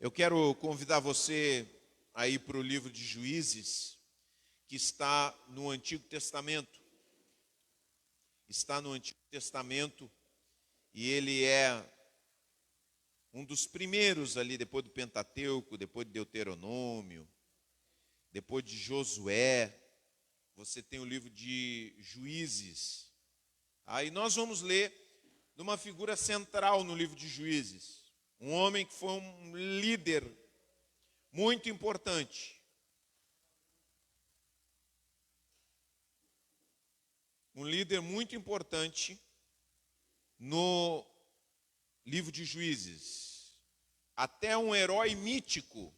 Eu quero convidar você a ir para o livro de Juízes, que está no Antigo Testamento. Está no Antigo Testamento e ele é um dos primeiros ali, depois do Pentateuco, depois de Deuteronômio, depois de Josué. Você tem o livro de Juízes. Aí nós vamos ler de uma figura central no livro de Juízes. Um homem que foi um líder muito importante. Um líder muito importante no livro de Juízes. Até um herói mítico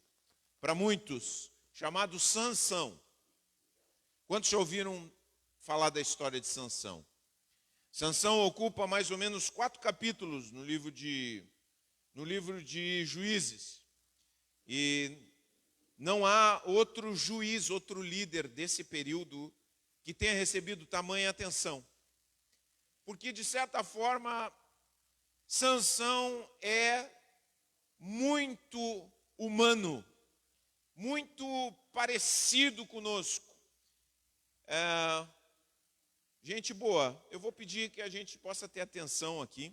para muitos, chamado Sansão. Quantos já ouviram falar da história de Sansão? Sansão ocupa mais ou menos 4 capítulos no livro de Juízes. E não há outro juiz, outro líder desse período que tenha recebido tamanha atenção. Porque, de certa forma, Sansão é muito humano, muito parecido conosco. Gente boa, eu vou pedir que a gente possa ter atenção aqui.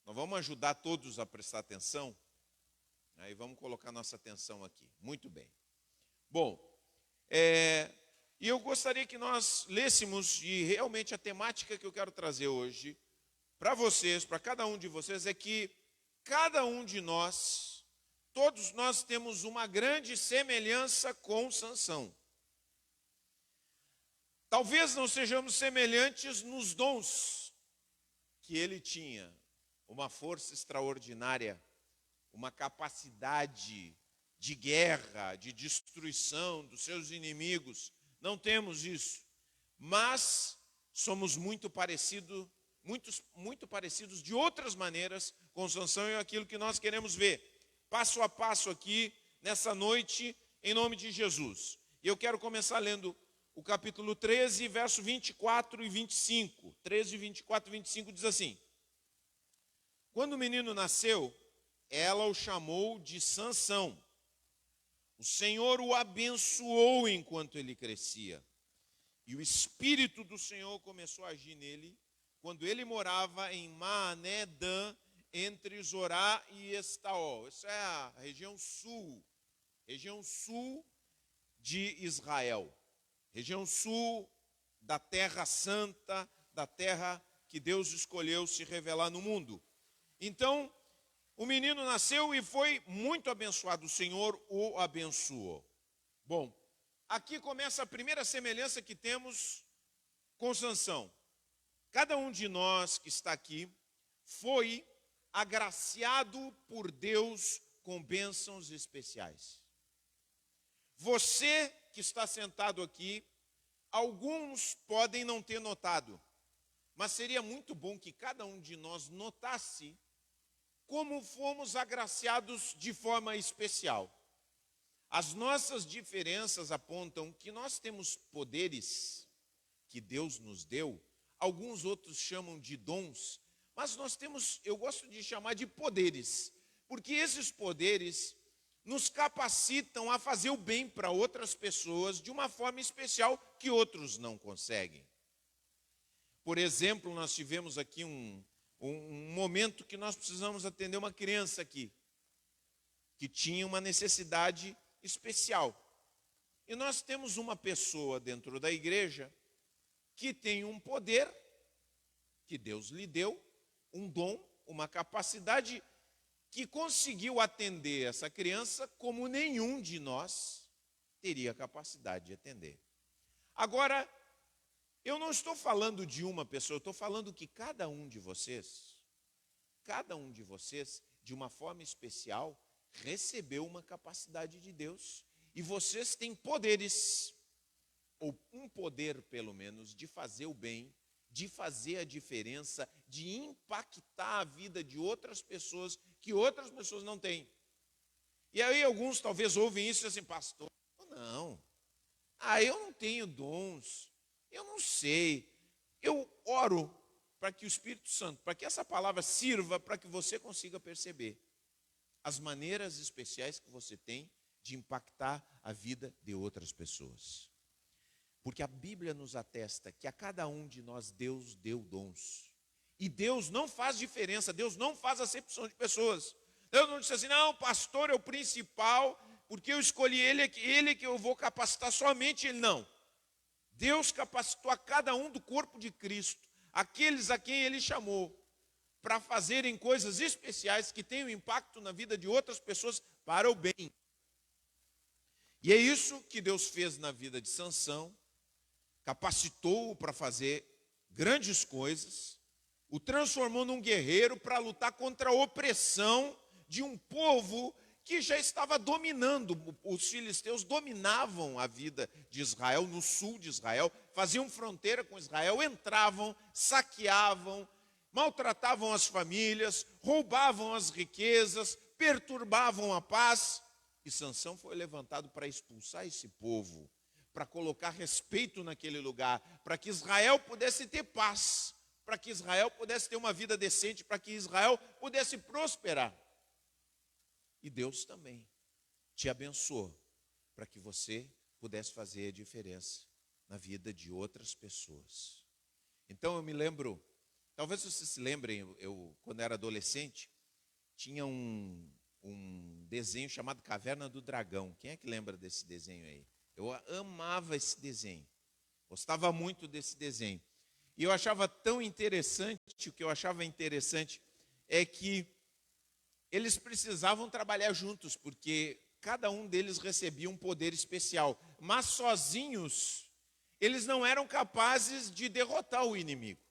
Nós vamos ajudar todos a prestar atenção. Aí vamos colocar nossa atenção aqui. Muito bem. Bom, e eu gostaria que nós lêssemos, e realmente a temática que eu quero trazer hoje para vocês, para cada um de vocês, é que cada um de nós, todos nós temos uma grande semelhança com Sansão. Talvez não sejamos semelhantes nos dons que ele tinha, uma força extraordinária, uma capacidade de guerra, de destruição dos seus inimigos. Não temos isso, mas somos muito parecidos de outras maneiras com Sansão, e aquilo que nós queremos ver, passo a passo aqui, nessa noite, em nome de Jesus. E eu quero começar lendo o capítulo 13, verso 24 e 25. 13, 24 e 25 diz assim: Quando o menino nasceu, ela o chamou de Sansão. O Senhor o abençoou enquanto ele crescia. E o Espírito do Senhor começou a agir nele, quando ele morava em Maanedã, entre Zorá e Estaol. Isso é a região sul de Israel. Região sul da Terra Santa, da terra que Deus escolheu se revelar no mundo. Então, o menino nasceu e foi muito abençoado. O Senhor o abençoou. Bom, aqui começa a primeira semelhança que temos com Sansão. Cada um de nós que está aqui foi agraciado por Deus com bênçãos especiais. Você que está sentado aqui, alguns podem não ter notado, mas seria muito bom que cada um de nós notasse como fomos agraciados de forma especial. As nossas diferenças apontam que nós temos poderes que Deus nos deu, alguns outros chamam de dons, mas nós temos, eu gosto de chamar de poderes, porque esses poderes nos capacitam a fazer o bem para outras pessoas de uma forma especial que outros não conseguem. Por exemplo, nós tivemos aqui um momento que nós precisamos atender uma criança aqui, que tinha uma necessidade especial. E nós temos uma pessoa dentro da igreja que tem um poder que Deus lhe deu, um dom, uma capacidade que conseguiu atender essa criança como nenhum de nós teria capacidade de atender. Agora, eu não estou falando de uma pessoa, eu estou falando que cada um de vocês, de uma forma especial, recebeu uma capacidade de Deus. E vocês têm poderes, ou um poder pelo menos, de fazer o bem, de fazer a diferença, de impactar a vida de outras pessoas que outras pessoas não têm. E aí alguns talvez ouvem isso e assim, pastor, não, eu não tenho dons, eu não sei. Eu oro para que o Espírito Santo, para que essa palavra sirva para que você consiga perceber as maneiras especiais que você tem de impactar a vida de outras pessoas. Porque a Bíblia nos atesta que a cada um de nós Deus deu dons. E Deus não faz diferença, Deus não faz acepção de pessoas. Deus não disse assim, não, o pastor é o principal, porque eu escolhi ele que eu vou capacitar somente ele. Não. Deus capacitou a cada um do corpo de Cristo, aqueles a quem ele chamou, para fazerem coisas especiais que tenham impacto na vida de outras pessoas para o bem. E é isso que Deus fez na vida de Sansão, capacitou-o para fazer grandes coisas, o transformou num guerreiro para lutar contra a opressão de um povo que já estava dominando. Os filisteus dominavam a vida de Israel, no sul de Israel, faziam fronteira com Israel, entravam, saqueavam, maltratavam as famílias, roubavam as riquezas, perturbavam a paz. E Sansão foi levantado para expulsar esse povo, para colocar respeito naquele lugar, para que Israel pudesse ter paz, para que Israel pudesse ter uma vida decente, para que Israel pudesse prosperar. E Deus também te abençoou para que você pudesse fazer a diferença na vida de outras pessoas. Então eu me lembro, talvez vocês se lembrem, eu quando era adolescente, tinha um desenho chamado Caverna do Dragão. Quem é que lembra desse desenho aí? Eu amava esse desenho, gostava muito desse desenho. E eu achava tão interessante, o que eu achava interessante é que eles precisavam trabalhar juntos, porque cada um deles recebia um poder especial. Mas sozinhos, eles não eram capazes de derrotar o inimigo.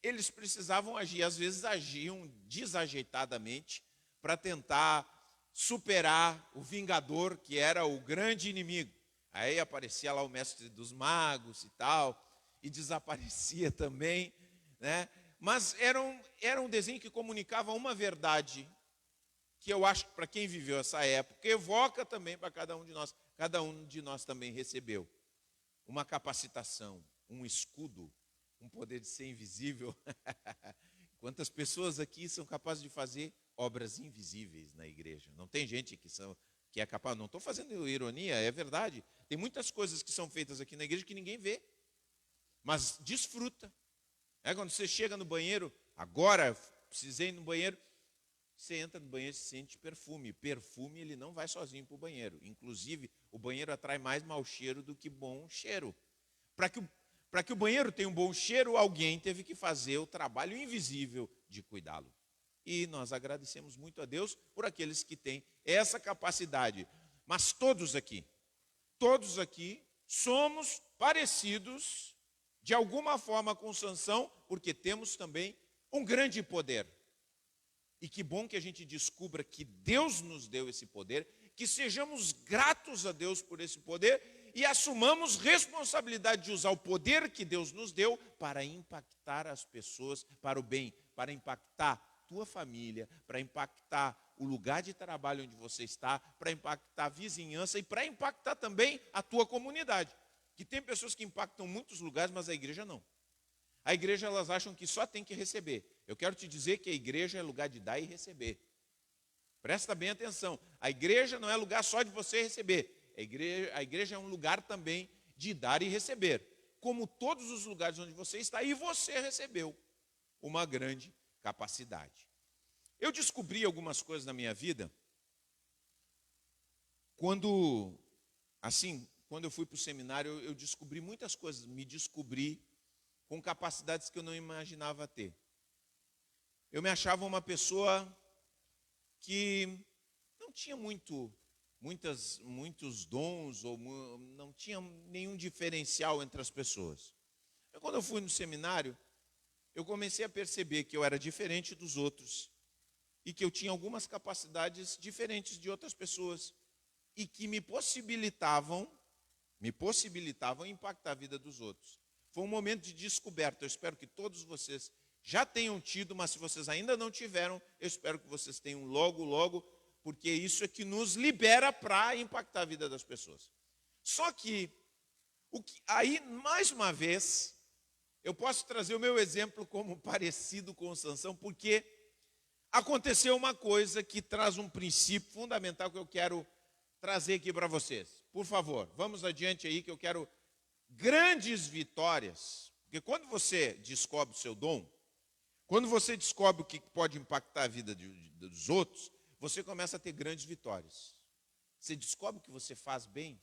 Eles precisavam agir, às vezes agiam desajeitadamente para tentar superar o vingador, que era o grande inimigo. Aí aparecia lá o mestre dos magos e tal, e desaparecia também, né? Mas era um desenho que comunicava uma verdade, que eu acho que para quem viveu essa época, evoca também para cada um de nós. Cada um de nós também recebeu uma capacitação, um escudo, um poder de ser invisível. Quantas pessoas aqui são capazes de fazer obras invisíveis na igreja? Não tem gente que é capaz, não estou fazendo ironia, é verdade. Tem muitas coisas que são feitas aqui na igreja que ninguém vê, mas desfruta. Quando você chega no banheiro, agora precisei ir no banheiro, você entra no banheiro e sente perfume. Perfume, ele não vai sozinho para o banheiro. Inclusive, o banheiro atrai mais mau cheiro do que bom cheiro. Para que o banheiro tenha um bom cheiro, alguém teve que fazer o trabalho invisível de cuidá-lo. E nós agradecemos muito a Deus por aqueles que têm essa capacidade. Mas todos aqui somos parecidos de alguma forma com Sansão, porque temos também um grande poder. E que bom que a gente descubra que Deus nos deu esse poder, que sejamos gratos a Deus por esse poder e assumamos responsabilidade de usar o poder que Deus nos deu para impactar as pessoas para o bem, para impactar tua família, para impactar o lugar de trabalho onde você está, para impactar a vizinhança e para impactar também a tua comunidade. Que tem pessoas que impactam muitos lugares, mas a igreja não. A igreja, elas acham que só tem que receber. Eu quero te dizer que a igreja é lugar de dar e receber. Presta bem atenção. A igreja não é lugar só de você receber. A igreja é um lugar também de dar e receber. Como todos os lugares onde você está, e você recebeu uma grande capacidade. Eu descobri algumas coisas na minha vida quando eu fui para o seminário, eu descobri muitas coisas. Me descobri com capacidades que eu não imaginava ter. Eu me achava uma pessoa que não tinha muitos dons, ou não tinha nenhum diferencial entre as pessoas. Quando eu fui no seminário, eu comecei a perceber que eu era diferente dos outros e que eu tinha algumas capacidades diferentes de outras pessoas e que me possibilitavam impactar a vida dos outros. Foi um momento de descoberta. Eu espero que todos vocês já tenham tido, mas se vocês ainda não tiveram, eu espero que vocês tenham logo, logo, porque isso é que nos libera para impactar a vida das pessoas. Só que, aí, mais uma vez, eu posso trazer o meu exemplo como parecido com Sansão, porque aconteceu uma coisa que traz um princípio fundamental que eu quero trazer aqui para vocês. Por favor, vamos adiante aí que eu quero grandes vitórias. Porque quando você descobre o seu dom, quando você descobre o que pode impactar a vida dos outros, você começa a ter grandes vitórias. Você descobre o que você faz bem,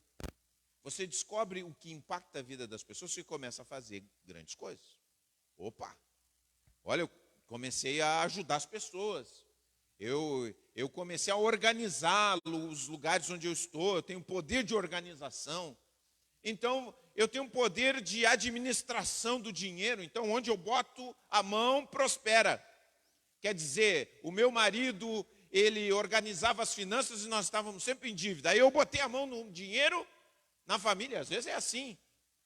você descobre o que impacta a vida das pessoas, você começa a fazer grandes coisas. Opa! Olha, eu comecei a ajudar as pessoas. Eu comecei a organizar os lugares onde eu estou, eu tenho poder de organização. Então, eu tenho um poder de administração do dinheiro. Então, onde eu boto a mão, prospera. Quer dizer, o meu marido, ele organizava as finanças e nós estávamos sempre em dívida. Aí eu botei a mão no dinheiro, na família, às vezes é assim.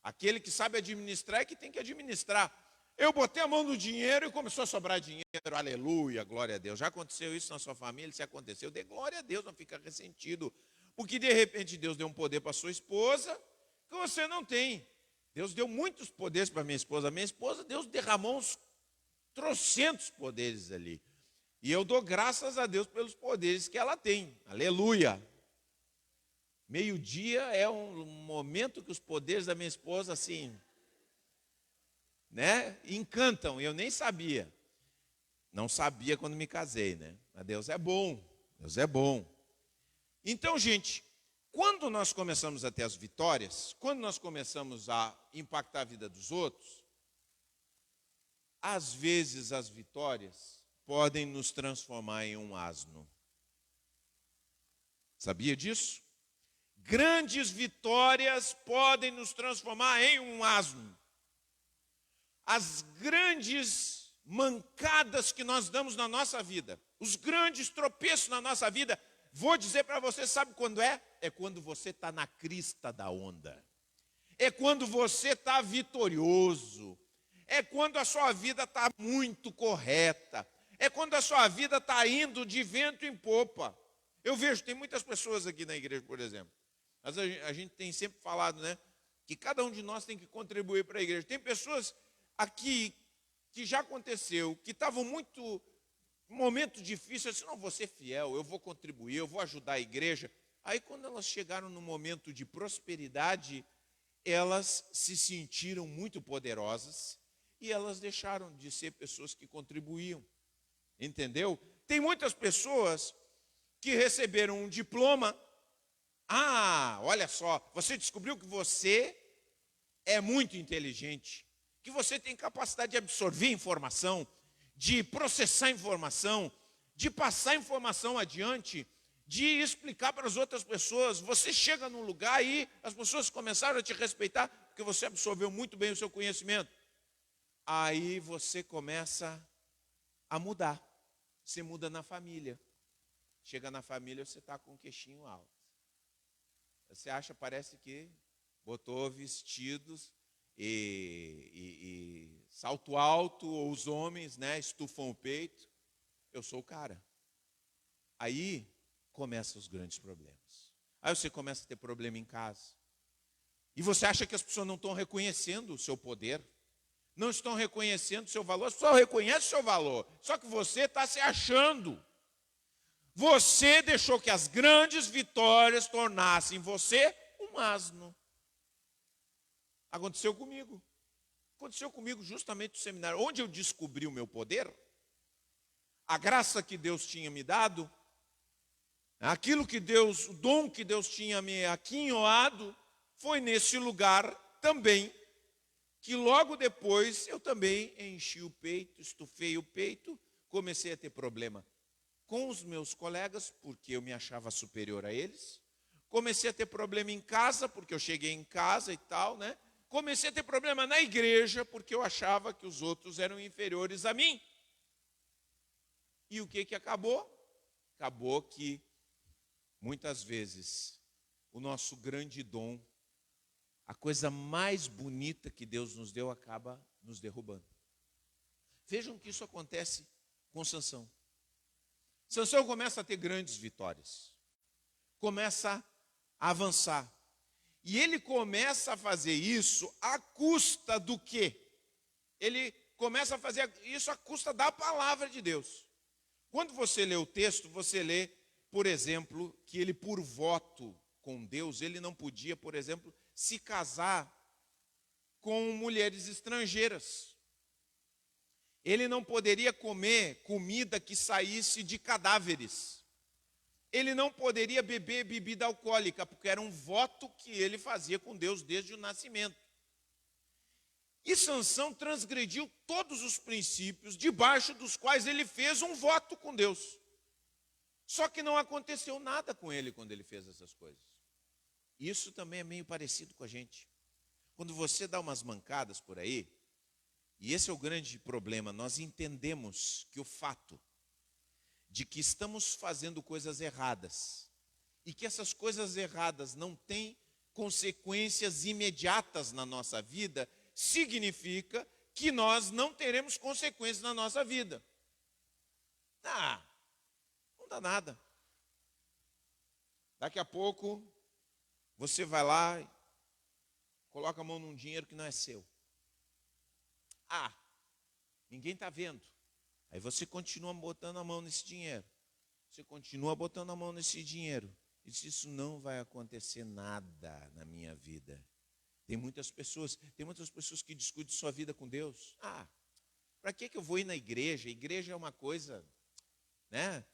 Aquele que sabe administrar é que tem que administrar. Eu botei a mão no dinheiro e começou a sobrar dinheiro. Aleluia, glória a Deus. Já aconteceu isso na sua família? Se aconteceu, dê glória a Deus, não fica ressentido. Porque de repente Deus deu um poder para sua esposa que você não tem. Deus deu muitos poderes para minha esposa. Minha esposa, Deus derramou uns trocentos poderes ali. E eu dou graças a Deus pelos poderes que ela tem. Aleluia. Meio-dia é um momento que os poderes da minha esposa, assim, né, encantam. Eu nem sabia. Não sabia quando me casei, né? Mas Deus é bom. Deus é bom. Então, gente, quando nós começamos a ter as vitórias, quando nós começamos a impactar a vida dos outros, às vezes as vitórias podem nos transformar em um asno. Sabia disso? Grandes vitórias podem nos transformar em um asno. As grandes mancadas que nós damos na nossa vida, os grandes tropeços na nossa vida, vou dizer para você, sabe quando é? É quando você está na crista da onda. É quando você está vitorioso. É quando a sua vida está muito correta. É quando a sua vida está indo de vento em popa. Eu vejo, tem muitas pessoas aqui na igreja, por exemplo. Mas a gente tem sempre falado, né? Que cada um de nós tem que contribuir para a igreja. Tem pessoas aqui que já aconteceu, que estavam muito momento difícil, eu disse, não, vou ser fiel, eu vou contribuir, eu vou ajudar a igreja. Aí quando elas chegaram no momento de prosperidade, elas se sentiram muito poderosas e elas deixaram de ser pessoas que contribuíam. Entendeu? Tem muitas pessoas que receberam um diploma. Ah, olha só, você descobriu que você é muito inteligente, que você tem capacidade de absorver informação, de processar informação, de passar informação adiante, de explicar para as outras pessoas. Você chega num lugar e as pessoas começaram a te respeitar porque você absorveu muito bem o seu conhecimento. Aí você começa a mudar. Você muda na família. Chega na família, você está com o queixinho alto. Você acha, parece que botou vestidos e salto alto, ou os homens, né, estufam o peito. Eu sou o cara. Aí começam os grandes problemas. Aí você começa a ter problema em casa. E você acha que as pessoas não estão reconhecendo o seu poder, não estão reconhecendo o seu valor. As pessoas reconhecem o seu valor, só que você está se achando. Você deixou que as grandes vitórias tornassem você um asno. Aconteceu comigo. Aconteceu comigo justamente no seminário, onde eu descobri o meu poder, a graça que Deus tinha me dado, aquilo que Deus, o dom que Deus tinha me aquinhoado, foi nesse lugar também, que logo depois eu também enchi o peito, estufei o peito, comecei a ter problema com os meus colegas, porque eu me achava superior a eles. Comecei a ter problema em casa, porque eu cheguei em casa e tal, né? Comecei a ter problema na igreja, porque eu achava que os outros eram inferiores a mim. E o que acabou? Acabou que, muitas vezes, o nosso grande dom, a coisa mais bonita que Deus nos deu, acaba nos derrubando. Vejam que isso acontece com Sansão. Sansão começa a ter grandes vitórias. Começa a avançar. E ele começa a fazer isso à custa do quê? Ele começa a fazer isso à custa da palavra de Deus. Quando você lê o texto, você lê, por exemplo, que ele, por voto com Deus, ele não podia, por exemplo, se casar com mulheres estrangeiras. Ele não poderia comer comida que saísse de cadáveres. Ele não poderia beber bebida alcoólica, porque era um voto que ele fazia com Deus desde o nascimento. E Sansão transgrediu todos os princípios debaixo dos quais ele fez um voto com Deus. Só que não aconteceu nada com ele quando ele fez essas coisas. Isso também é meio parecido com a gente. Quando você dá umas mancadas por aí, e esse é o grande problema, nós entendemos que o fato de que estamos fazendo coisas erradas e que essas coisas erradas não têm consequências imediatas na nossa vida, significa que nós não teremos consequências na nossa vida. Não dá nada. Daqui a pouco, você vai lá e coloca a mão num dinheiro que não é seu. Ninguém está vendo. Aí você continua botando a mão nesse dinheiro. Você continua botando a mão nesse dinheiro. E diz, isso não vai acontecer nada na minha vida. Tem muitas pessoas que discutem sua vida com Deus. Para que eu vou ir na igreja? A igreja é uma coisa, né?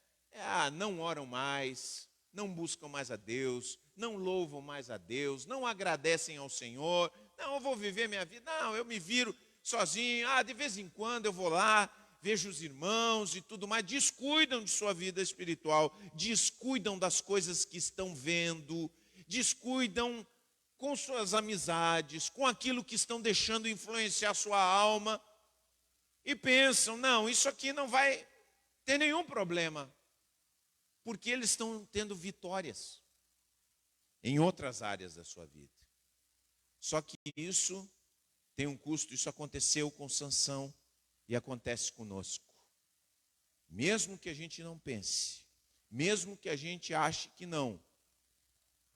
Não oram mais, não buscam mais a Deus, não louvam mais a Deus, não agradecem ao Senhor. Não, eu vou viver minha vida. Não, eu me viro sozinho. De vez em quando eu vou lá, vejo os irmãos e tudo mais. Descuidam de sua vida espiritual, descuidam das coisas que estão vendo, descuidam com suas amizades, com aquilo que estão deixando influenciar sua alma, e pensam, não, isso aqui não vai ter nenhum problema, porque eles estão tendo vitórias em outras áreas da sua vida. Só que isso tem um custo, isso aconteceu com Sansão e acontece conosco. Mesmo que a gente não pense, mesmo que a gente ache que não,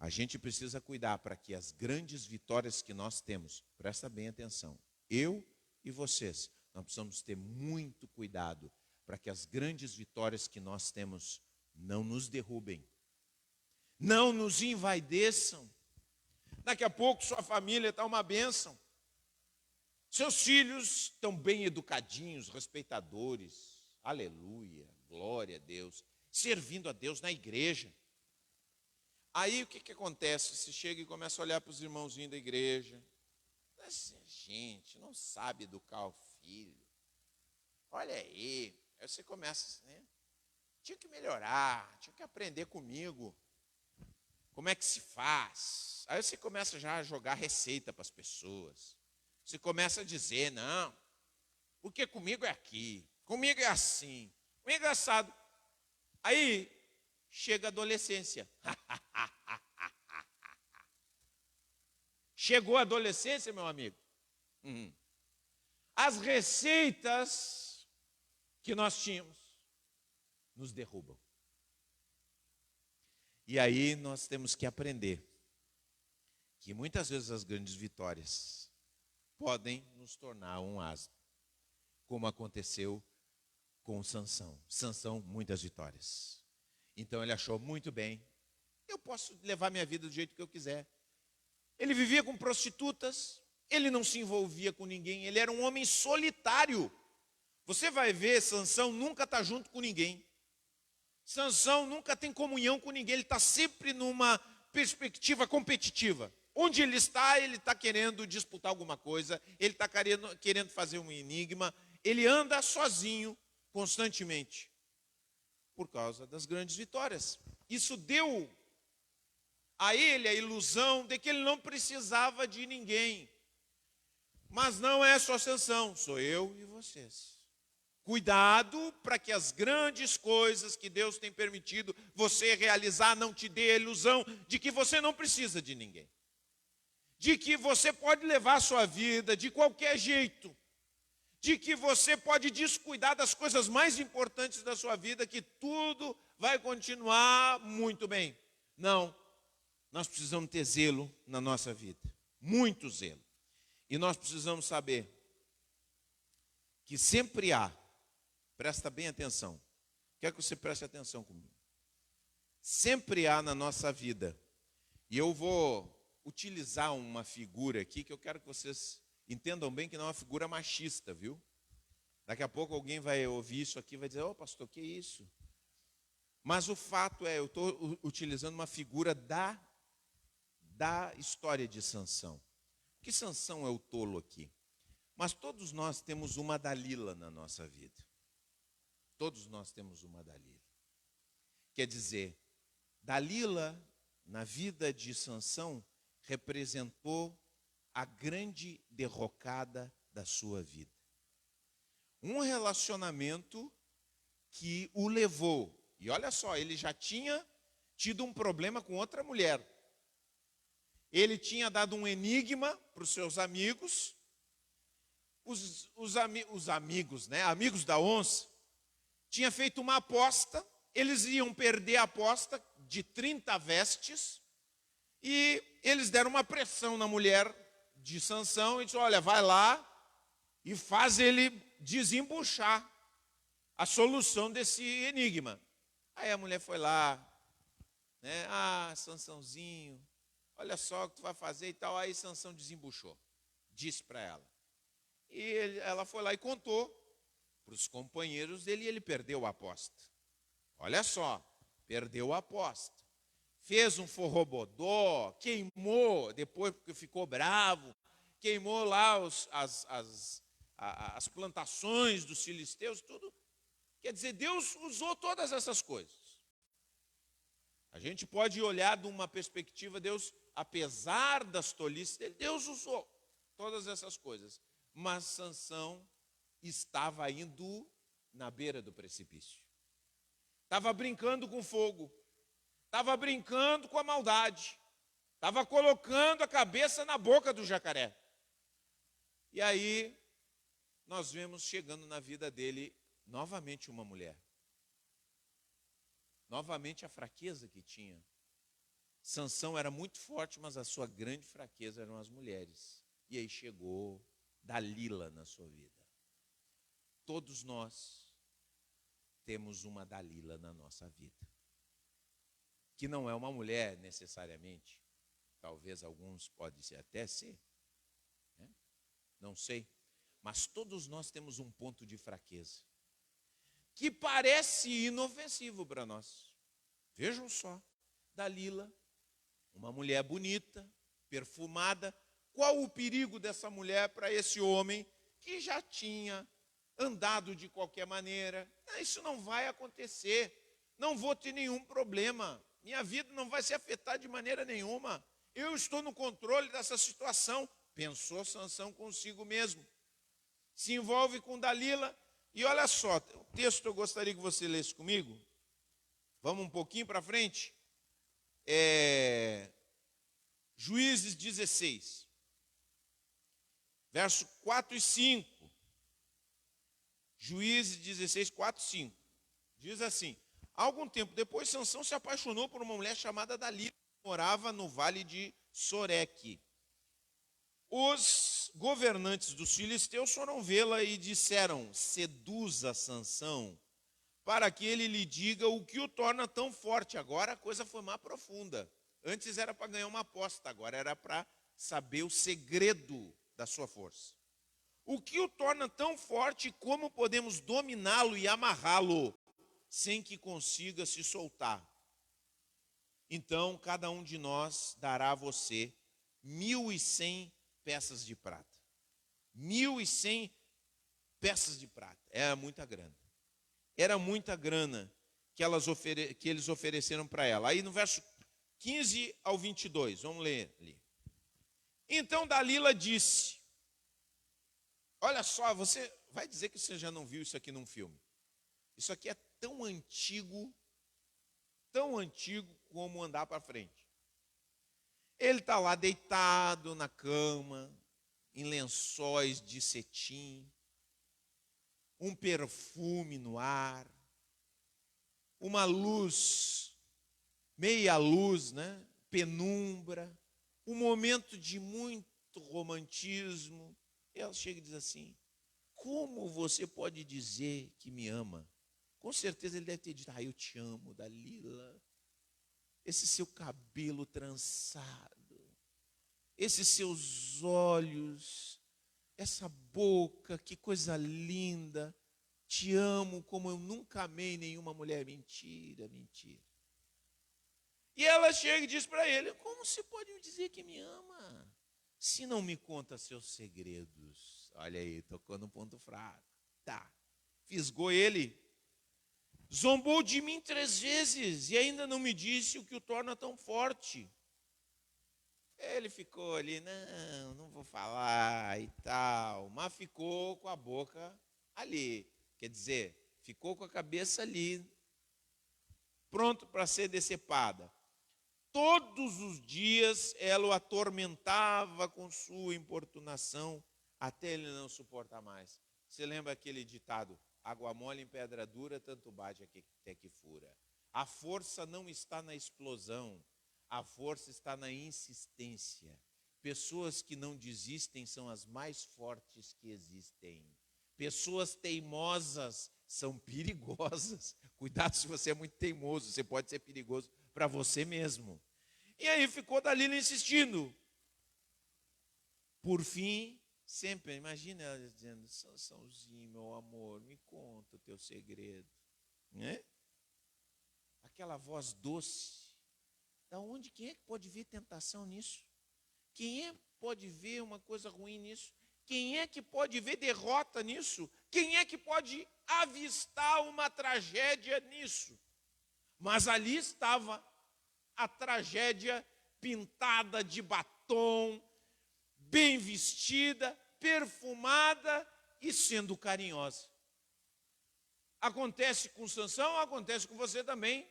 a gente precisa cuidar para que as grandes vitórias que nós temos, presta bem atenção, eu e vocês, nós precisamos ter muito cuidado para que as grandes vitórias que nós temos não nos derrubem, não nos envaideçam. Daqui a pouco sua família está uma bênção, seus filhos estão bem educadinhos, respeitadores, aleluia, glória a Deus, servindo a Deus na igreja. Aí o que acontece? Você chega e começa a olhar para os irmãozinhos da igreja. Essa gente não sabe educar o filho. Olha aí. Aí você começa, né? Tinha que melhorar, tinha que aprender comigo. Como é que se faz? Aí você começa já a jogar receita para as pessoas. Você começa a dizer, não, porque comigo é aqui, comigo é assim, comigo é assado. Aí chega a adolescência. Chegou a adolescência, meu amigo. As receitas que nós tínhamos nos derrubam. E aí nós temos que aprender que muitas vezes as grandes vitórias podem nos tornar um asno, como aconteceu com Sansão. Sansão, muitas vitórias. Então ele achou muito bem, eu posso levar minha vida do jeito que eu quiser. Ele vivia com prostitutas, ele não se envolvia com ninguém, ele era um homem solitário. Você vai ver, Sansão nunca está junto com ninguém. Sansão nunca tem comunhão com ninguém, ele está sempre numa perspectiva competitiva. Onde ele está querendo disputar alguma coisa, ele está querendo fazer um enigma, ele anda sozinho constantemente, por causa das grandes vitórias. Isso deu a ele a ilusão de que ele não precisava de ninguém. Mas não é só Sansão, sou eu e vocês. Cuidado para que as grandes coisas que Deus tem permitido você realizar não te dê a ilusão de que você não precisa de ninguém. De que você pode levar a sua vida de qualquer jeito. De que você pode descuidar das coisas mais importantes da sua vida, que tudo vai continuar muito bem. Não, nós precisamos ter zelo na nossa vida. Muito zelo. E nós precisamos saber que sempre há, presta bem atenção, Quero que você preste atenção comigo. Sempre há na nossa vida, e eu vou utilizar uma figura aqui que eu quero que vocês entendam bem que não é uma figura machista, viu? Daqui a pouco alguém vai ouvir isso aqui e vai dizer, ô pastor, que isso? Mas o fato é, eu estou utilizando uma figura da história de Sansão. Que Sansão é o tolo aqui. Mas todos nós temos uma Dalila na nossa vida. Todos nós temos uma Dalila. Quer dizer, Dalila, na vida de Sansão, representou a grande derrocada da sua vida. Um relacionamento que o levou. E olha só, ele já tinha tido um problema com outra mulher. Ele tinha dado um enigma para os seus amigos. Os amigos, né? Amigos da onça, tinha feito uma aposta. Eles iam perder a aposta de 30 vestes. E eles deram uma pressão na mulher de Sansão e disse, olha, vai lá e faz ele desembuchar a solução desse enigma. Aí a mulher foi lá, né? Ah, Sansãozinho, olha só o que tu vai fazer e tal. Aí Sansão desembuchou, disse para ela. E ela foi lá e contou para os companheiros dele e ele perdeu a aposta. Olha só, perdeu a aposta. Fez um forrobodó, queimou, depois porque ficou bravo, queimou lá as plantações dos filisteus, tudo. Quer dizer, Deus usou todas essas coisas. A gente pode olhar de uma perspectiva, Deus, apesar das tolices dele, Deus usou todas essas coisas. Mas Sansão estava indo na beira do precipício. Estava brincando com fogo. Estava brincando com a maldade. Estava colocando a cabeça na boca do jacaré. E aí, nós vemos chegando na vida dele novamente uma mulher. Novamente a fraqueza que tinha. Sansão era muito forte, mas a sua grande fraqueza eram as mulheres. E aí chegou Dalila na sua vida. Todos nós temos uma Dalila na nossa vida. Que não é uma mulher necessariamente. Talvez alguns podem até ser. Né? Não sei. Mas todos nós temos um ponto de fraqueza. Que parece inofensivo para nós. Vejam só. Dalila, uma mulher bonita, perfumada. Qual o perigo dessa mulher para esse homem que já tinha andado de qualquer maneira? Isso não vai acontecer. Não vou ter nenhum problema. Minha vida não vai ser afetada de maneira nenhuma. Eu estou no controle dessa situação. Pensou Sansão consigo mesmo. Se envolve com Dalila. E olha só, o texto eu gostaria que você lesse comigo. Vamos um pouquinho para frente. Juízes 16. Verso 4 e 5. Juízes 16, 4 e 5. Diz assim. Algum tempo depois, Sansão se apaixonou por uma mulher chamada Dalila, que morava no vale de Soreque. Os governantes dos filisteus foram vê-la e disseram, seduza Sansão, para que ele lhe diga o que o torna tão forte. Agora a coisa foi mais profunda. Antes era para ganhar uma aposta, agora era para saber o segredo da sua força. O que o torna tão forte, como podemos dominá-lo e amarrá-lo, sem que consiga se soltar? Então, cada um de nós dará a você 1.100 peças de prata. 1.100 peças de prata. Era muita grana. Era muita grana que eles ofereceram para ela. Aí no verso 15 ao 22, vamos ler ali. Então Dalila disse, olha só, você vai dizer que você já não viu isso aqui num filme. Isso aqui é tão antigo como andar para frente. Ele está lá deitado na cama, em lençóis de cetim, um perfume no ar, uma luz, meia luz, né? Penumbra, um momento de muito romantismo. Ela chega e diz assim, como você pode dizer que me ama Com certeza ele deve ter dito: eu te amo, Dalila. Esse seu cabelo trançado, esses seus olhos, essa boca, que coisa linda. Te amo como eu nunca amei nenhuma mulher. Mentira, mentira. E ela chega e diz para ele: como você pode me dizer que me ama se não me conta seus segredos? Olha aí, tocou no ponto fraco. Tá, fisgou ele. Zombou de mim 3 vezes e ainda não me disse o que o torna tão forte. Ele ficou ali: não vou falar e tal, mas ficou com a boca ali. Quer dizer, ficou com a cabeça ali, pronto para ser decepada. Todos os dias ela o atormentava com sua importunação, até ele não suportar mais. Você lembra aquele ditado: água mole em pedra dura, tanto bate até que fura. A força não está na explosão, a força está na insistência. Pessoas que não desistem são as mais fortes que existem. Pessoas teimosas são perigosas. Cuidado se você é muito teimoso, você pode ser perigoso para você mesmo. E aí ficou Dalila insistindo. Por fim, sempre, imagina ela dizendo: Sansãozinho, meu amor, me conta o teu segredo. Né? Aquela voz doce. Da onde? Quem é que pode ver tentação nisso? Quem é que pode ver uma coisa ruim nisso? Quem é que pode ver derrota nisso? Quem é que pode avistar uma tragédia nisso? Mas ali estava a tragédia pintada de batom, bem vestida, perfumada e sendo carinhosa. Acontece com Sansão, acontece com você também.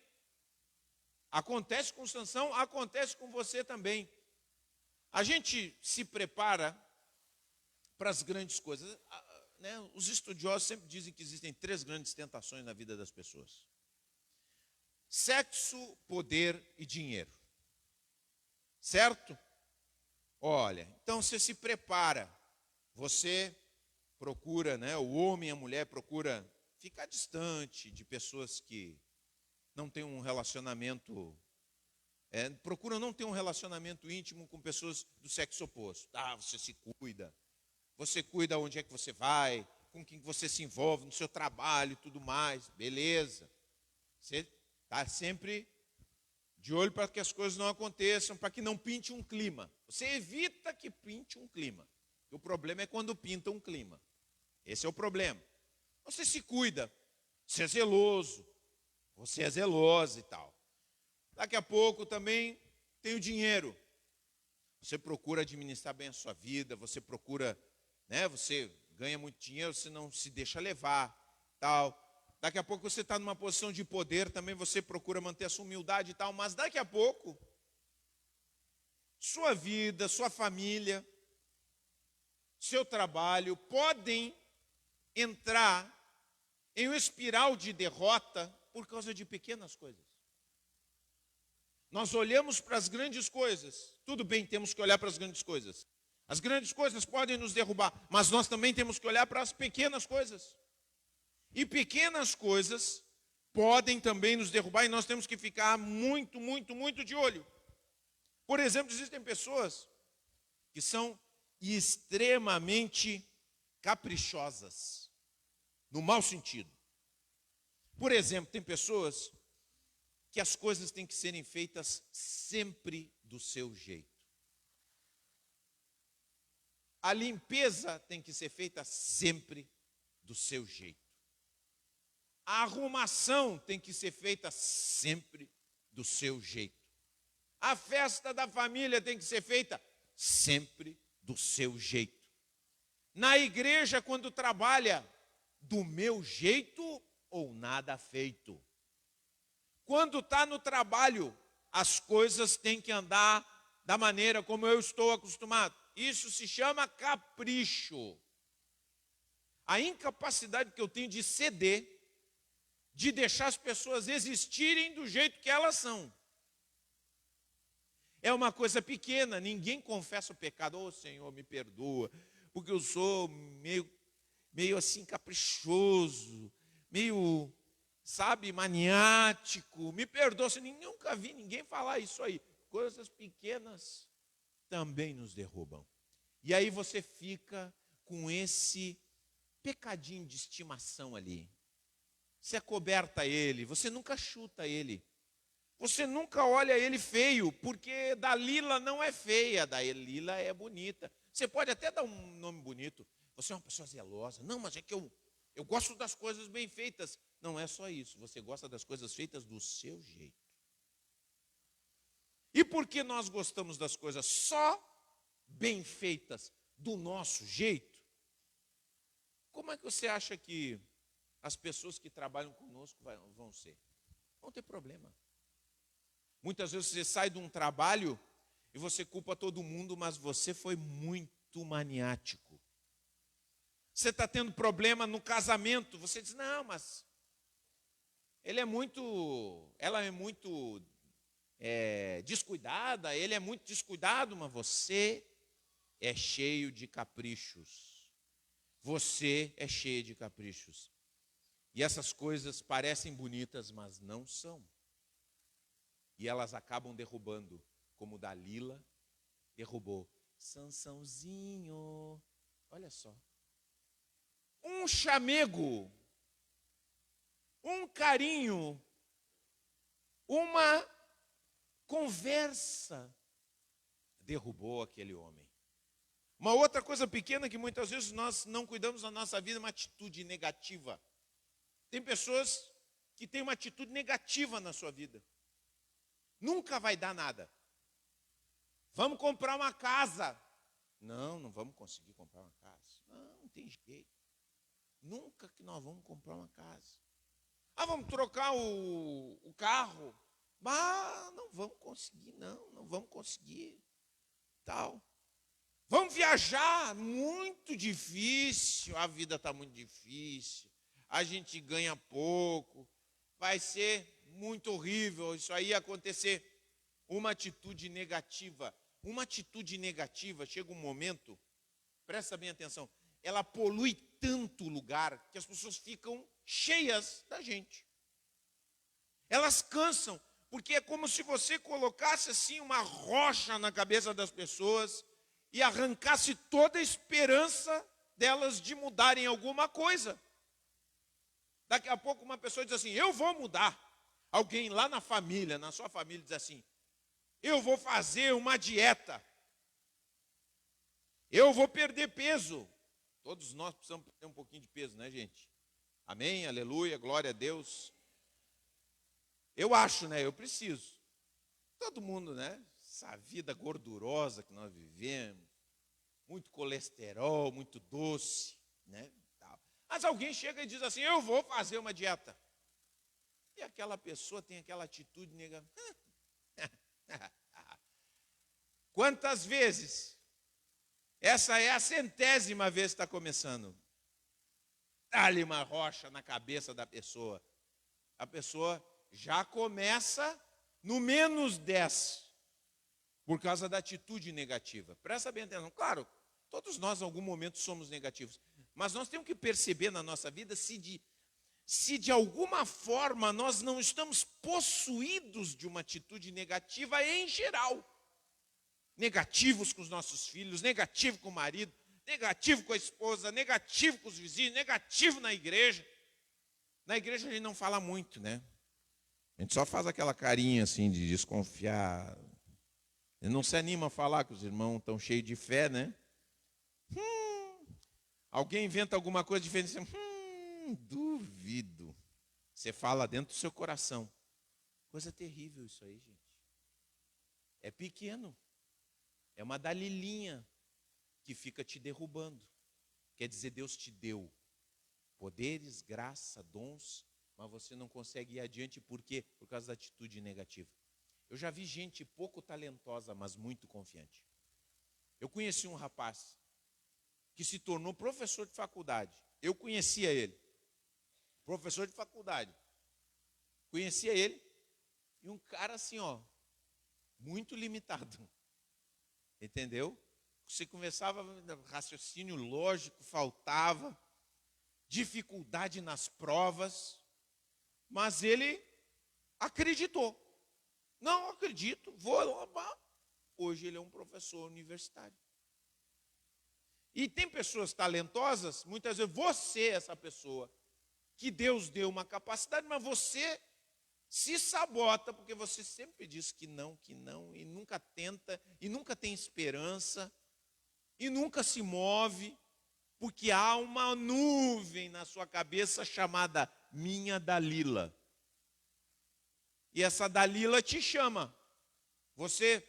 Acontece com Sansão, acontece com você também. A gente se prepara para as grandes coisas. Né? Os estudiosos sempre dizem que existem 3 grandes tentações na vida das pessoas: sexo, poder e dinheiro. Certo? Olha, então você se prepara. Você procura, né? O homem e a mulher procura ficar distante de pessoas que não têm um relacionamento, procuram não ter um relacionamento íntimo com pessoas do sexo oposto. Você se cuida. Você cuida onde é que você vai, com quem você se envolve, no seu trabalho e tudo mais. Beleza. Você está sempre de olho para que as coisas não aconteçam, para que não pinte um clima. Você evita que pinte um clima. O problema é quando pinta um clima. Esse é o problema. Você se cuida. Você é zeloso. Você é zelosa e tal. Daqui a pouco também tem o dinheiro. Você procura administrar bem a sua vida, você procura, né, você ganha muito dinheiro, você não se deixa levar, tal. Daqui a pouco você está numa posição de poder, também você procura manter a sua humildade e tal, mas daqui a pouco, sua vida, sua família, seu trabalho podem entrar em uma espiral de derrota por causa de pequenas coisas. Nós olhamos para as grandes coisas, tudo bem, temos que olhar para as grandes coisas. As grandes coisas podem nos derrubar, mas nós também temos que olhar para as pequenas coisas. E pequenas coisas podem também nos derrubar e nós temos que ficar muito, muito, muito de olho. Por exemplo, existem pessoas que são extremamente caprichosas, no mau sentido. Por exemplo, tem pessoas que as coisas têm que serem feitas sempre do seu jeito. A limpeza tem que ser feita sempre do seu jeito. A arrumação tem que ser feita sempre do seu jeito. A festa da família tem que ser feita sempre do seu jeito. Na igreja, quando trabalha, do meu jeito ou nada feito. Quando está no trabalho, as coisas têm que andar da maneira como eu estou acostumado. Isso se chama capricho. A incapacidade que eu tenho de ceder, de deixar as pessoas existirem do jeito que elas são. É uma coisa pequena, ninguém confessa o pecado. Ô Senhor, me perdoa, porque eu sou meio assim caprichoso, meio, sabe, maniático. Me perdoa, se nunca vi ninguém falar isso aí. Coisas pequenas também nos derrubam. E aí você fica com esse pecadinho de estimação ali. Você acoberta ele, você nunca chuta ele. Você nunca olha ele feio, porque Dalila não é feia, Dalila é bonita. Você pode até dar um nome bonito. Você é uma pessoa zelosa. Não, mas é que eu gosto das coisas bem feitas. Não é só isso, você gosta das coisas feitas do seu jeito. E por que nós gostamos das coisas só bem feitas do nosso jeito? Como é que você acha que as pessoas que trabalham conosco vão ser? Vão ter problema. Muitas vezes você sai de um trabalho e você culpa todo mundo, mas você foi muito maniático. Você está tendo problema no casamento, você diz, não, mas ela é muito descuidada, ele é muito descuidado, mas você é cheio de caprichos. Você é cheio de caprichos. E essas coisas parecem bonitas, mas não são. E elas acabam derrubando, como Dalila derrubou Sansãozinho. Olha só. Um chamego, um carinho, uma conversa derrubou aquele homem. Uma outra coisa pequena que muitas vezes nós não cuidamos da nossa vida é uma atitude negativa. Tem pessoas que têm uma atitude negativa na sua vida. Nunca vai dar nada. Vamos comprar uma casa. Não vamos conseguir comprar uma casa. Não tem jeito. Nunca que nós vamos comprar uma casa. Vamos trocar o carro. Não vamos conseguir, não vamos conseguir. Tal. Vamos viajar, muito difícil, a vida está muito difícil, a gente ganha pouco, vai ser muito horrível isso aí acontecer. Uma atitude negativa, chega um momento, presta bem atenção, ela polui tanto o lugar que as pessoas ficam cheias da gente. Elas cansam, porque é como se você colocasse assim uma rocha na cabeça das pessoas e arrancasse toda a esperança delas de mudarem alguma coisa. Daqui a pouco uma pessoa diz assim, eu vou mudar. Alguém lá na família, na sua família, diz assim, eu vou fazer uma dieta. Eu vou perder peso. Todos nós precisamos perder um pouquinho de peso, né, gente? Amém, aleluia, glória a Deus. Eu acho, né, eu preciso. Todo mundo, né? Essa vida gordurosa que nós vivemos, muito colesterol, muito doce, né? Mas alguém chega e diz assim, eu vou fazer uma dieta. E aquela pessoa tem aquela atitude negativa. Quantas vezes? Essa é a 100ª vez que está começando. Dá-lhe uma rocha na cabeça da pessoa. A pessoa já começa no menos 10. Por causa da atitude negativa. Presta bem atenção. Claro, todos nós em algum momento somos negativos. Mas nós temos que perceber na nossa vida se de alguma forma nós não estamos possuídos de uma atitude negativa em geral. Negativos com os nossos filhos, negativo com o marido, negativo com a esposa, negativo com os vizinhos, negativo na igreja. Na igreja a gente não fala muito, né? A gente só faz aquela carinha assim de desconfiar. Ele não se anima a falar que os irmãos estão cheios de fé, né? Alguém inventa alguma coisa diferente, duvido. Você fala dentro do seu coração. Coisa terrível isso aí, gente. É pequeno. É uma dalilinha que fica te derrubando. Quer dizer, Deus te deu poderes, graça, dons, mas você não consegue ir adiante. Por quê? Por causa da atitude negativa. Eu já vi gente pouco talentosa, mas muito confiante. Eu conheci um rapaz que se tornou professor de faculdade. Eu conhecia ele. Professor de faculdade. Conhecia ele. E um cara assim, muito limitado. Entendeu? Você conversava, raciocínio lógico faltava. Dificuldade nas provas. Mas ele acreditou. Não acredito, vou louvar. Hoje ele é um professor universitário. E tem pessoas talentosas, muitas vezes você é essa pessoa que Deus deu uma capacidade, mas você se sabota, porque você sempre diz que não, e nunca tenta, e nunca tem esperança, e nunca se move, porque há uma nuvem na sua cabeça chamada minha Dalila. E essa Dalila te chama. Você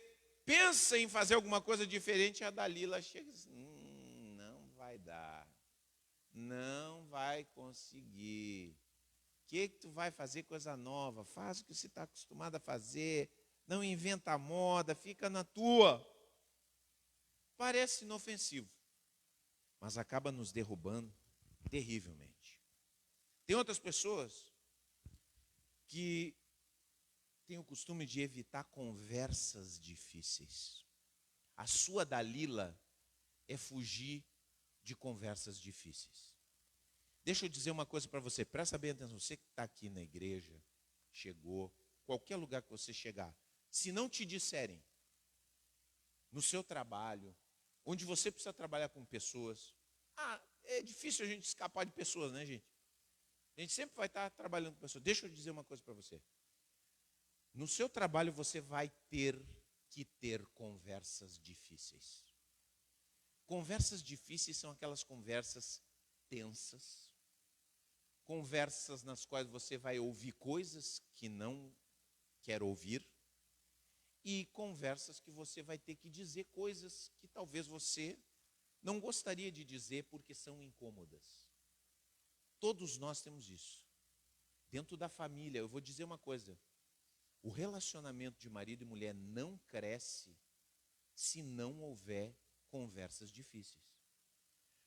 pensa em fazer alguma coisa diferente, a Dalila chega e diz, não vai dar, não vai conseguir. O que tu vai fazer coisa nova? Faz o que você está acostumado a fazer, não inventa moda, fica na tua. Parece inofensivo, mas acaba nos derrubando terrivelmente. Tem outras pessoas que têm o costume de evitar conversas difíceis. A sua Dalila é fugir de conversas difíceis. Deixa eu dizer uma coisa para você, presta bem atenção, você que está aqui na igreja, chegou, qualquer lugar que você chegar, se não te disserem, no seu trabalho, onde você precisa trabalhar com pessoas, é difícil a gente escapar de pessoas, né, gente? A gente sempre vai estar trabalhando com pessoas. Deixa eu dizer uma coisa para você. No seu trabalho você vai ter que ter conversas difíceis. Conversas difíceis são aquelas conversas tensas, conversas nas quais você vai ouvir coisas que não quer ouvir e conversas que você vai ter que dizer coisas que talvez você não gostaria de dizer porque são incômodas. Todos nós temos isso. Dentro da família, eu vou dizer uma coisa, o relacionamento de marido e mulher não cresce se não houver conversas difíceis.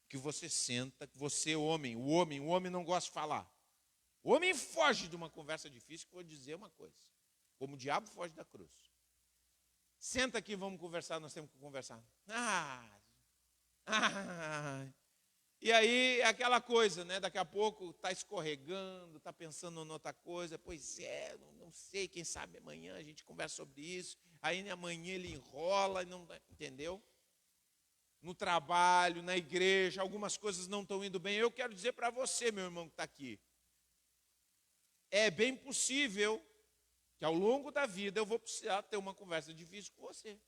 Que você senta, que você, o homem não gosta de falar. O homem foge de uma conversa difícil, que eu vou dizer uma coisa. Como o diabo foge da cruz. Senta aqui, vamos conversar, nós temos que conversar. E aí, aquela coisa, né? Daqui a pouco está escorregando, está pensando em outra coisa. Pois é, não sei, quem sabe amanhã a gente conversa sobre isso. Aí amanhã ele enrola, não, entendeu? No trabalho, na igreja, algumas coisas não estão indo bem. Eu quero dizer para você, meu irmão que está aqui, é bem possível que ao longo da vida eu vou precisar ter uma conversa difícil com você.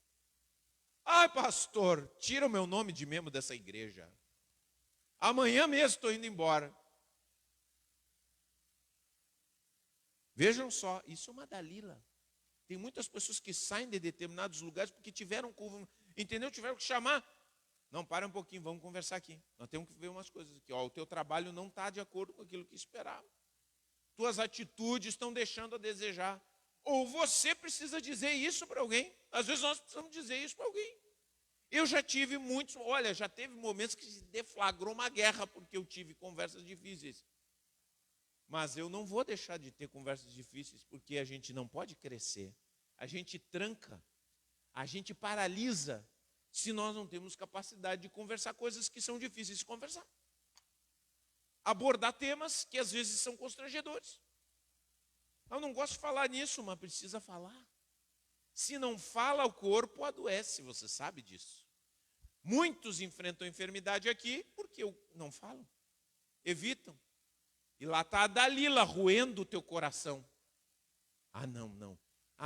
Ai, pastor, tira o meu nome de membro dessa igreja. Amanhã mesmo estou indo embora. Vejam só, isso é uma Dalila. Tem muitas pessoas que saem de determinados lugares porque tiveram que chamar. Não, para um pouquinho, vamos conversar aqui. Nós temos que ver umas coisas aqui. O teu trabalho não está de acordo com aquilo que esperava. Tuas atitudes estão deixando a desejar. Ou você precisa dizer isso para alguém. Às vezes nós precisamos dizer isso para alguém. Eu já tive já teve momentos que se deflagrou uma guerra porque eu tive conversas difíceis. Mas eu não vou deixar de ter conversas difíceis porque a gente não pode crescer. A gente tranca, a gente paralisa se nós não temos capacidade de conversar coisas que são difíceis de conversar. Abordar temas que às vezes são constrangedores. Eu não gosto de falar nisso, mas precisa falar. Se não fala, o corpo adoece, você sabe disso. Muitos enfrentam enfermidade aqui porque não falam, evitam. E lá está a Dalila roendo o teu coração.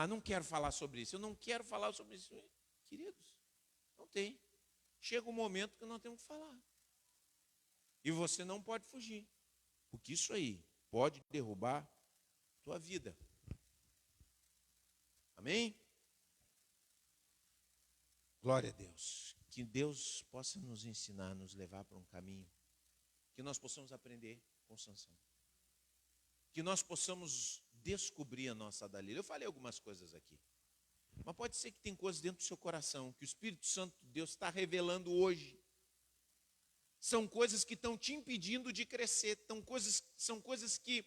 Não quero falar sobre isso, eu não quero falar sobre isso. Queridos, não tem. Chega um momento que nós temos que falar. E você não pode fugir, porque isso aí pode derrubar a tua vida. Amém? Glória a Deus. Que Deus possa nos ensinar, nos levar para um caminho, que nós possamos aprender com Sansão. Que nós possamos descobrir a nossa Dalila. Eu falei algumas coisas aqui. Mas pode ser que tem coisas dentro do seu coração, que o Espírito Santo de Deus está revelando hoje. São coisas que estão te impedindo de crescer, são coisas que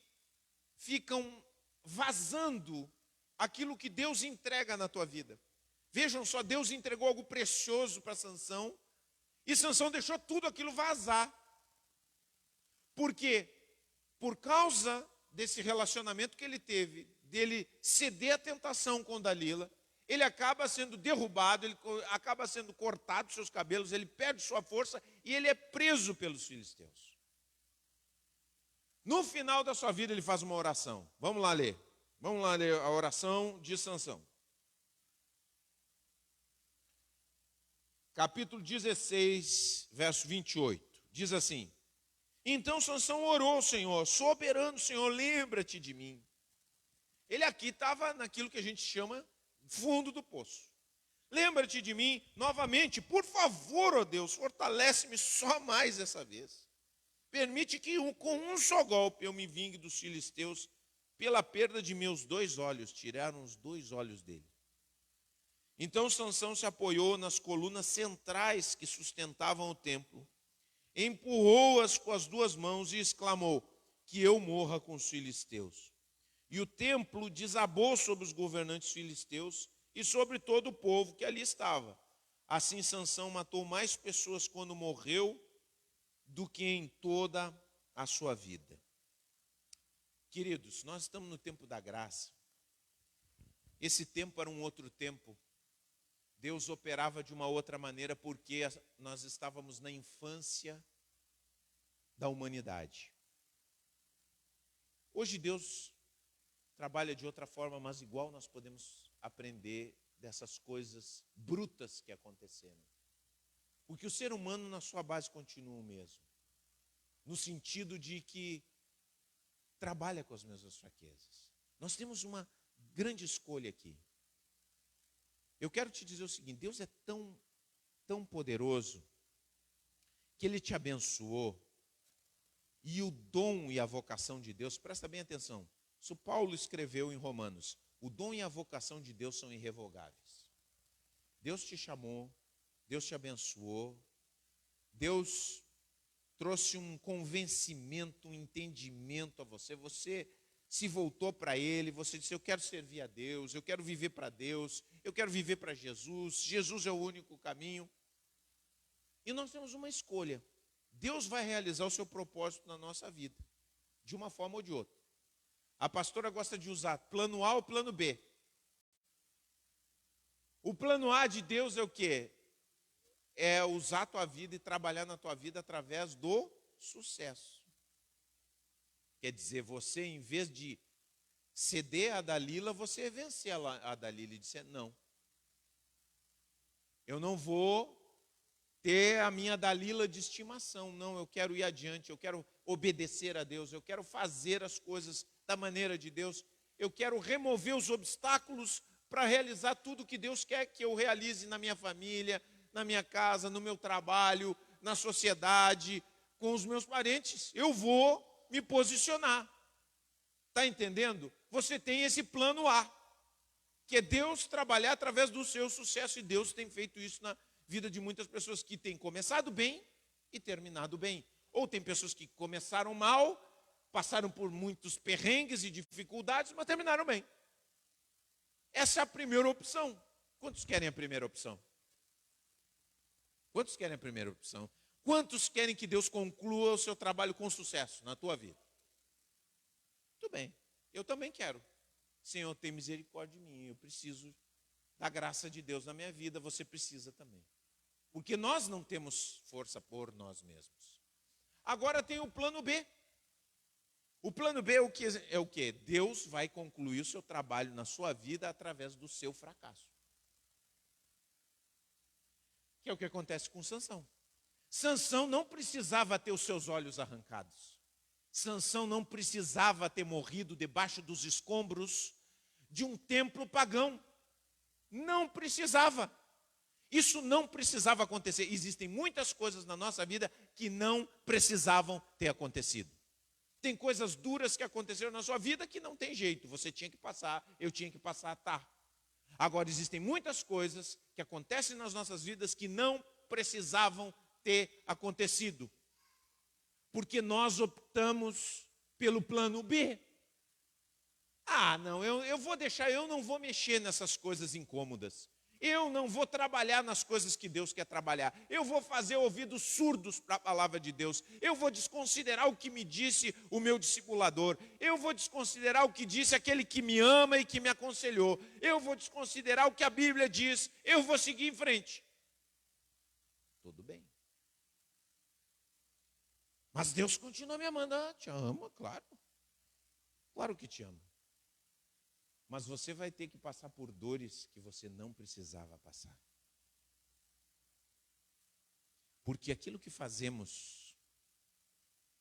ficam vazando aquilo que Deus entrega na tua vida. Vejam só, Deus entregou algo precioso para Sansão, e Sansão deixou tudo aquilo vazar. Por quê? Por causa desse relacionamento que ele teve, dele ceder à tentação com Dalila, ele acaba sendo derrubado, ele acaba sendo cortado seus cabelos, ele perde sua força e ele é preso pelos filisteus. No final da sua vida ele faz uma oração. Vamos lá ler. Vamos lá ler a oração de Sansão. Capítulo 16, verso 28. Diz assim: então Sansão orou ao Senhor, soberano Senhor, lembra-te de mim. Ele aqui estava naquilo que a gente chama fundo do poço. Lembra-te de mim novamente, por favor, ó Deus, fortalece-me só mais essa vez. Permite que com um só golpe eu me vingue dos filisteus pela perda de meus 2 olhos. Tiraram os 2 olhos dele. Então Sansão se apoiou nas colunas centrais que sustentavam o templo, empurrou-as com as 2 mãos e exclamou: que eu morra com os filisteus. E o templo desabou sobre os governantes filisteus e sobre todo o povo que ali estava. Assim Sansão matou mais pessoas quando morreu do que em toda a sua vida. Queridos, nós estamos no tempo da graça. Esse tempo era um outro tempo. Deus operava de uma outra maneira porque nós estávamos na infância da humanidade. Hoje Deus trabalha de outra forma, mas igual nós podemos aprender dessas coisas brutas que aconteceram. Porque o ser humano na sua base continua o mesmo. No sentido de que trabalha com as mesmas fraquezas. Nós temos uma grande escolha aqui. Eu quero te dizer o seguinte: Deus é tão poderoso que Ele te abençoou. E o dom e a vocação de Deus, presta bem atenção. Isso Paulo escreveu em Romanos. O dom e a vocação de Deus são irrevogáveis. Deus te chamou, Deus te abençoou, Deus trouxe um convencimento, um entendimento a você. Você se voltou para Ele, você disse: eu quero servir a Deus, eu quero viver para Deus, eu quero viver para Jesus. Jesus é o único caminho. E nós temos uma escolha. Deus vai realizar o seu propósito na nossa vida, de uma forma ou de outra. A pastora gosta de usar plano A ou plano B. O plano A de Deus é o quê? É usar a tua vida e trabalhar na tua vida através do sucesso. Quer dizer, você, em vez de ceder a Dalila, você vencer a Dalila e dizer: não, eu não vou ter a minha Dalila de estimação, não, eu quero ir adiante, eu quero obedecer a Deus, eu quero fazer as coisas da maneira de Deus, eu quero remover os obstáculos para realizar tudo que Deus quer que eu realize na minha família, na minha casa, no meu trabalho, na sociedade, com os meus parentes. Eu vou me posicionar. Está entendendo? Você tem esse plano A, que é Deus trabalhar através do seu sucesso, e Deus tem feito isso na vida de muitas pessoas que têm começado bem e terminado bem. Ou tem pessoas que começaram mal, passaram por muitos perrengues e dificuldades, mas terminaram bem. Essa é a primeira opção. Quantos querem a primeira opção? Quantos querem a primeira opção? Quantos querem que Deus conclua o seu trabalho com sucesso na tua vida? Muito bem, eu também quero. Senhor, tem misericórdia de mim, eu preciso da graça de Deus na minha vida, você precisa também. Porque nós não temos força por nós mesmos. Agora tem o plano B. O plano B é o quê? Deus vai concluir o seu trabalho na sua vida através do seu fracasso. Que é o que acontece com Sansão. Sansão não precisava ter os seus olhos arrancados. Sansão não precisava ter morrido debaixo dos escombros de um templo pagão. Não precisava. Isso não precisava acontecer. Existem muitas coisas na nossa vida que não precisavam ter acontecido. Tem coisas duras que aconteceram na sua vida que não tem jeito. Você tinha que passar, eu tinha que passar, tá. Agora, existem muitas coisas que acontecem nas nossas vidas que não precisavam ter acontecido. Porque nós optamos pelo plano B. Ah, não, eu vou deixar, eu não vou mexer nessas coisas incômodas. Eu não vou trabalhar nas coisas que Deus quer trabalhar. Eu vou fazer ouvidos surdos para a palavra de Deus. Eu vou desconsiderar o que me disse o meu discipulador. Eu vou desconsiderar o que disse aquele que me ama e que me aconselhou. Eu vou desconsiderar o que a Bíblia diz. Eu vou seguir em frente. Tudo bem. Mas Deus continua me amando. Ah, te ama, claro. Claro que te ama. Mas você vai ter que passar por dores que você não precisava passar. Porque aquilo que fazemos,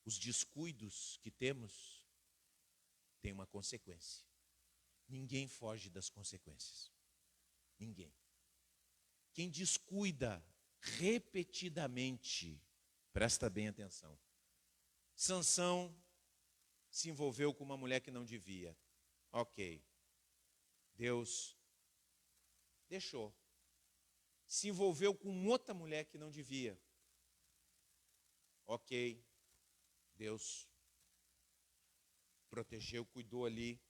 os descuidos que temos, tem uma consequência. Ninguém foge das consequências. Ninguém. Quem descuida repetidamente, presta bem atenção. Sansão se envolveu com uma mulher que não devia. Ok. Deus deixou. Se envolveu com outra mulher que não devia. Ok. Deus protegeu, cuidou ali.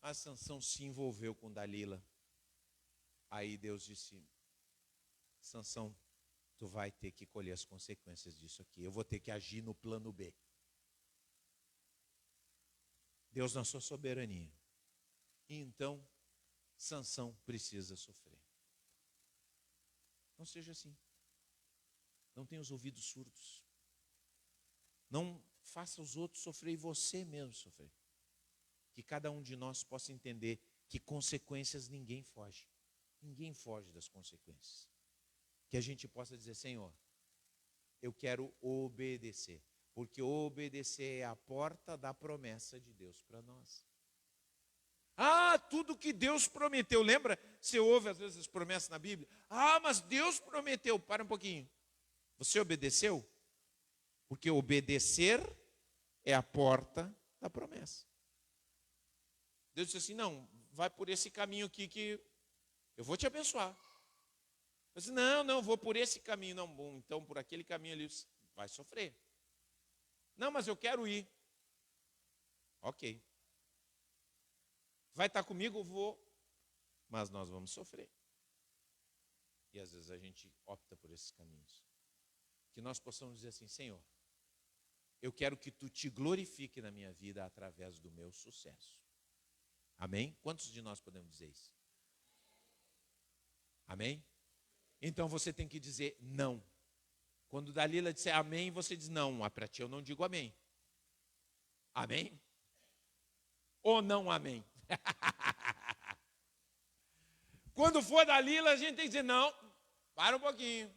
A Sansão se envolveu com Dalila. Aí Deus disse: Sansão, tu vai ter que colher as consequências disso aqui. Eu vou ter que agir no plano B. Deus na sua soberania. E então Sansão precisa sofrer. Não seja assim. Não tenha os ouvidos surdos. Não faça os outros sofrer e você mesmo sofrer. Que cada um de nós possa entender que consequências ninguém foge. Ninguém foge das consequências. Que a gente possa dizer: Senhor, eu quero obedecer. Porque obedecer é a porta da promessa de Deus para nós. Ah, tudo que Deus prometeu. Lembra? Você ouve às vezes as promessas na Bíblia. Ah, mas Deus prometeu. Para um pouquinho. Você obedeceu? Porque obedecer é a porta da promessa. Deus disse assim: não, vai por esse caminho aqui que eu vou te abençoar. Eu disse: não, vou por esse caminho. Não, bom, então por aquele caminho ali vai sofrer. Não, mas eu quero ir. Ok. Vai estar comigo? Vou. Mas nós vamos sofrer. E às vezes a gente opta por esses caminhos. Que nós possamos dizer assim: Senhor, eu quero que tu te glorifique na minha vida através do meu sucesso. Amém? Quantos de nós podemos dizer isso? Amém? Então você tem que dizer não. Quando Dalila disser amém, você diz não. Para ti eu não digo amém. Amém? Ou não amém? Quando for Dalila, a gente tem que dizer não. Para um pouquinho.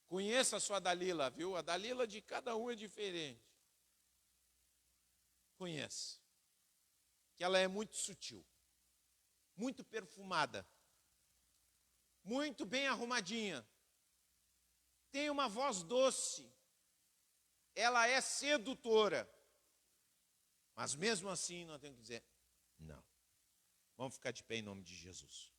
Conheça a sua Dalila, viu? A Dalila de cada um é diferente. Conheça. Que ela é muito sutil. Muito perfumada. Muito bem arrumadinha. Tem uma voz doce. Ela é sedutora. Mas mesmo assim nós temos que dizer não. Vamos ficar de pé em nome de Jesus.